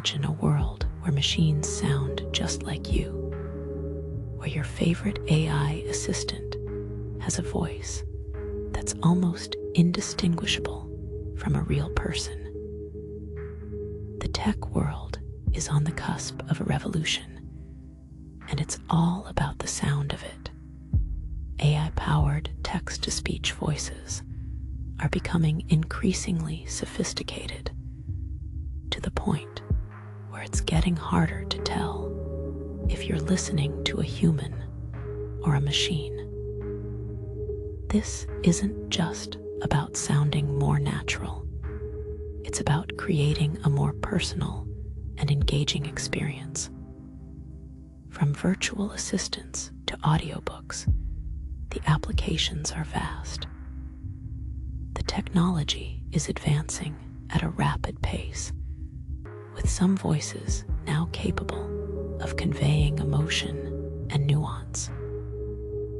imagine a world where machines sound just like you, where your favorite AI assistant has a voice that's almost indistinguishable from a real person. The tech world is on the cusp of a revolution, and it's all about the sound of it. AI-powered text-to-speech voices are becoming increasingly sophisticated, to the point where it's getting harder to tell if you're listening to a human or a machine. This isn't just about sounding more natural. It's about creating a more personal and engaging experience. From virtual assistants to audiobooks, the applications are vast. The technology is advancing at a rapid pace, with some voices now capable of conveying emotion and nuance,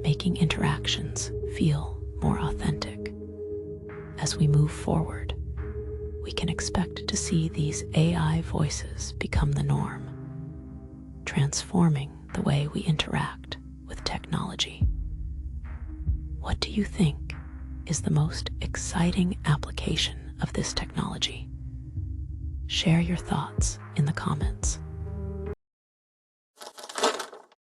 making interactions feel more authentic. As we move forward, we can expect to see these AI voices become the norm, transforming the way we interact with technology. What do you think is the most exciting application of this technology? Share your thoughts in the comments.